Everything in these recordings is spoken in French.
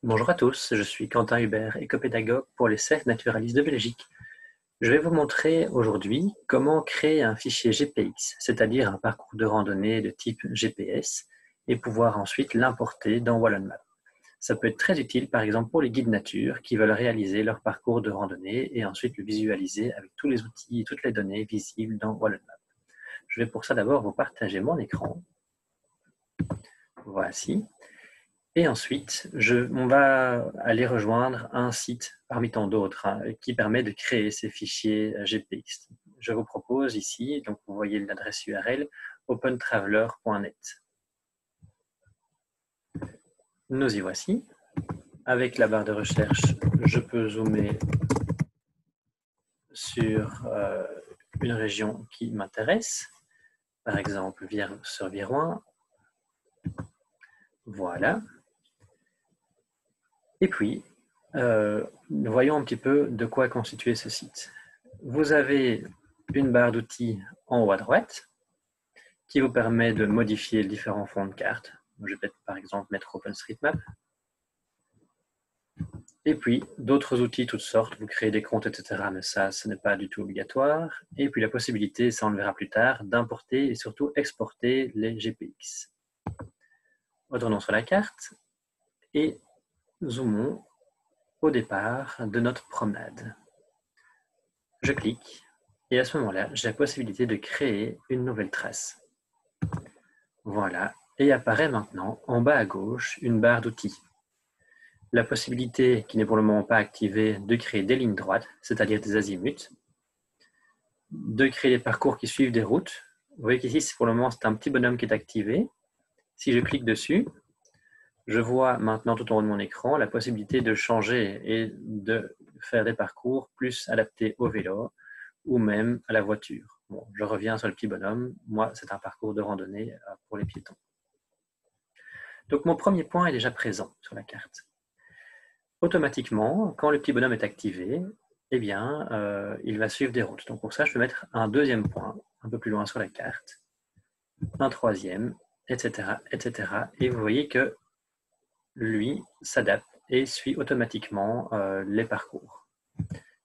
Bonjour à tous, je suis Quentin Hubert, écopédagogue pour les cercles naturalistes de Belgique. Je vais vous montrer aujourd'hui comment créer un fichier GPX, c'est-à-dire un parcours de randonnée de type GPS, et pouvoir ensuite l'importer dans WallonMap. Ça peut être très utile par exemple pour les guides nature qui veulent réaliser leur parcours de randonnée et ensuite le visualiser avec tous les outils et toutes les données visibles dans WallonMap. Je vais pour ça d'abord vous partager mon écran. Voici. Et ensuite, on va aller rejoindre un site parmi tant d'autres qui permet de créer ces fichiers GPX. Je vous propose ici, donc vous voyez l'adresse URL, opentraveler.net. Nous y voici. Avec la barre de recherche, je peux zoomer sur une région qui m'intéresse, par exemple sur Viroin. Voilà. Et puis, voyons un petit peu de quoi est constitué ce site. Vous avez une barre d'outils en haut à droite qui vous permet de modifier les différents fonds de carte. Je vais peut-être par exemple mettre OpenStreetMap. Et puis d'autres outils toutes sortes, vous créez des comptes, etc. Mais ça, ce n'est pas du tout obligatoire. Et puis la possibilité, ça on le verra plus tard, d'importer et surtout exporter les GPX. Retournons sur la carte et zoomons au départ de notre promenade. Je clique et à ce moment-là, j'ai la possibilité de créer une nouvelle trace. Voilà, et apparaît maintenant en bas à gauche une barre d'outils. La possibilité, qui n'est pour le moment pas activée, de créer des lignes droites, c'est-à-dire des azimuts, de créer des parcours qui suivent des routes. Vous voyez qu'ici, pour le moment, c'est un petit bonhomme qui est activé. Si je clique dessus, je vois maintenant tout en haut de mon écran la possibilité de changer et de faire des parcours plus adaptés au vélo ou même à la voiture. Bon, je reviens sur le petit bonhomme. Moi, c'est un parcours de randonnée pour les piétons. Donc, mon premier point est déjà présent sur la carte. Automatiquement, quand le petit bonhomme est activé, eh bien, il va suivre des routes. Donc, pour ça, je peux mettre un deuxième point un peu plus loin sur la carte, un troisième, etc., etc. Et vous voyez que lui s'adapte et suit automatiquement les parcours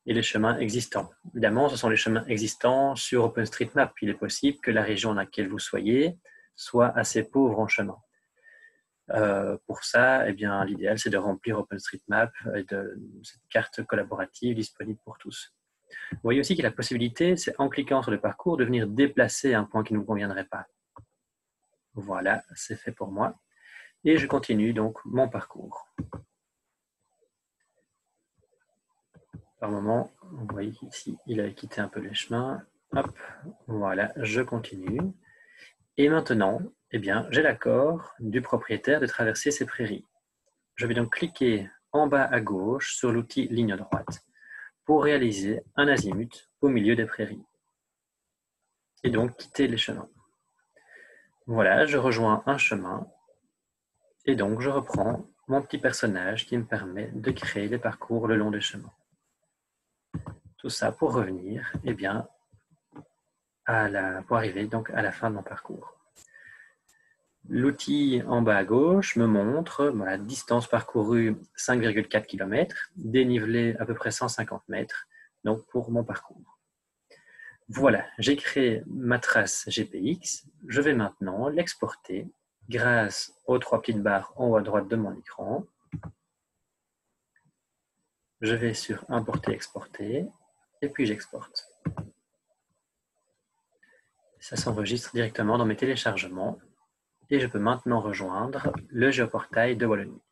et les chemins existants. Évidemment, ce sont les chemins existants sur OpenStreetMap. Il est possible que la région dans laquelle vous soyez soit assez pauvre en chemin. Pour ça, eh bien, l'idéal, c'est de remplir OpenStreetMap et de cette carte collaborative disponible pour tous. Vous voyez aussi qu'il y a la possibilité, c'est en cliquant sur le parcours, de venir déplacer un point qui ne vous conviendrait pas. Voilà, c'est fait pour moi. Et je continue donc mon parcours. Par moment, vous voyez qu'ici, il a quitté un peu les chemins. Hop, voilà, je continue. Et maintenant, eh bien, j'ai l'accord du propriétaire de traverser ces prairies. Je vais donc cliquer en bas à gauche sur l'outil ligne droite pour réaliser un azimut au milieu des prairies. Et donc quitter les chemins. Voilà, je rejoins un chemin et donc je reprends mon petit personnage qui me permet de créer les parcours le long des chemins. Tout ça pour revenir, eh bien, pour arriver donc à la fin de mon parcours. L'outil en bas à gauche me montre la distance parcourue 5,4 km, dénivelé à peu près 150 mètres, donc pour mon parcours. Voilà, j'ai créé ma trace GPX. Je vais maintenant l'exporter grâce aux trois petites barres en haut à droite de mon écran. Je vais sur Importer, Exporter, et puis j'exporte. Ça s'enregistre directement dans mes téléchargements, et je peux maintenant rejoindre le géoportail de Wallonie.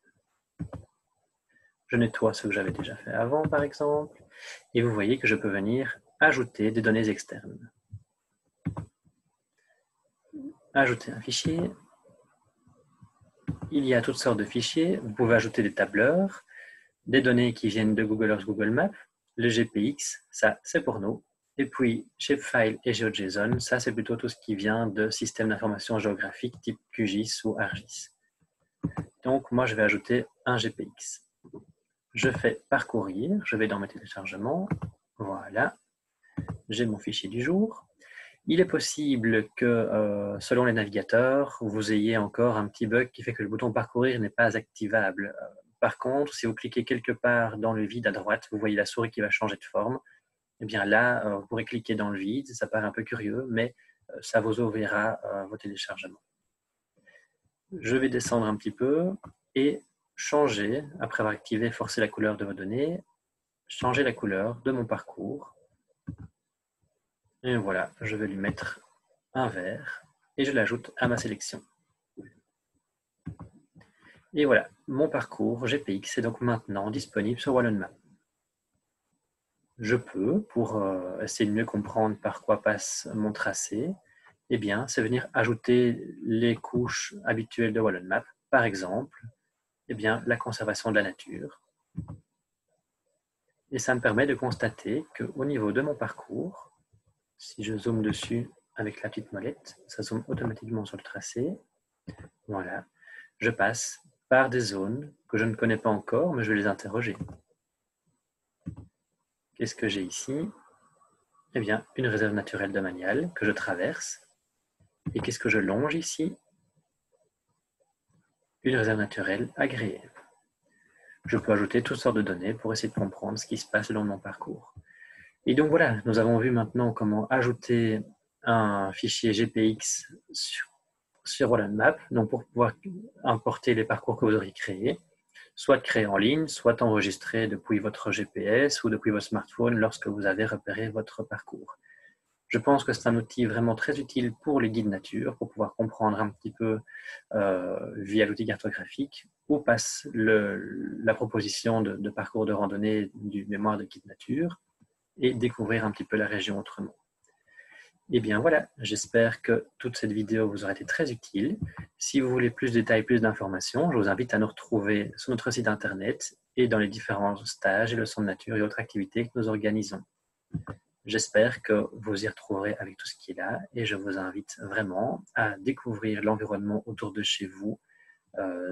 Je nettoie ce que j'avais déjà fait avant, par exemple, et vous voyez que je peux venir ajouter des données externes. Ajouter un fichier. Il y a toutes sortes de fichiers. Vous pouvez ajouter des tableurs, des données qui viennent de Google Earth, Google Maps, le GPX, ça c'est pour nous. Et puis Shapefile et GeoJSON, ça c'est plutôt tout ce qui vient de systèmes d'information géographique type QGIS ou ArcGIS. Donc moi je vais ajouter un GPX. Je fais parcourir, je vais dans mes téléchargements, voilà, j'ai mon fichier du jour. Il est possible que, selon les navigateurs, vous ayez encore un petit bug qui fait que le bouton parcourir n'est pas activable. Par contre, si vous cliquez quelque part dans le vide à droite, vous voyez la souris qui va changer de forme. Et bien là, vous pourrez cliquer dans le vide. Ça paraît un peu curieux, mais ça vous ouvrira vos téléchargements. Je vais descendre un petit peu et changer, après avoir activé forcer la couleur de vos données, changer la couleur de mon parcours. Et voilà, je vais lui mettre un vert et je l'ajoute à ma sélection. Et voilà, mon parcours GPX est donc maintenant disponible sur WallonMap. Je peux, pour essayer de mieux comprendre par quoi passe mon tracé, eh bien, c'est venir ajouter les couches habituelles de WallonMap, par exemple, eh bien, la conservation de la nature. Et ça me permet de constater qu'au niveau de mon parcours, si je zoome dessus avec la petite molette, ça zoome automatiquement sur le tracé. Voilà, je passe par des zones que je ne connais pas encore, mais je vais les interroger. Qu'est-ce que j'ai ici? Eh bien, une réserve naturelle domaniale que je traverse. Et qu'est-ce que je longe ici? Une réserve naturelle agréée. Je peux ajouter toutes sortes de données pour essayer de comprendre ce qui se passe dans mon parcours. Et donc voilà, nous avons vu maintenant comment ajouter un fichier GPX sur WallonMap, donc pour pouvoir importer les parcours que vous aurez créés, soit créés en ligne, soit enregistrés depuis votre GPS ou depuis votre smartphone lorsque vous avez repéré votre parcours. Je pense que c'est un outil vraiment très utile pour les guides nature, pour pouvoir comprendre un petit peu via l'outil cartographique où passe la proposition de parcours de randonnée du mémoire de guide nature et découvrir un petit peu la région autrement. Et bien voilà, j'espère que toute cette vidéo vous aura été très utile. Si vous voulez plus de détails, plus d'informations, je vous invite à nous retrouver sur notre site internet et dans les différents stages et leçons de nature et autres activités que nous organisons. J'espère que vous y retrouverez avec tout ce qui est là et je vous invite vraiment à découvrir l'environnement autour de chez vous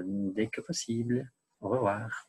dès que possible. Au revoir.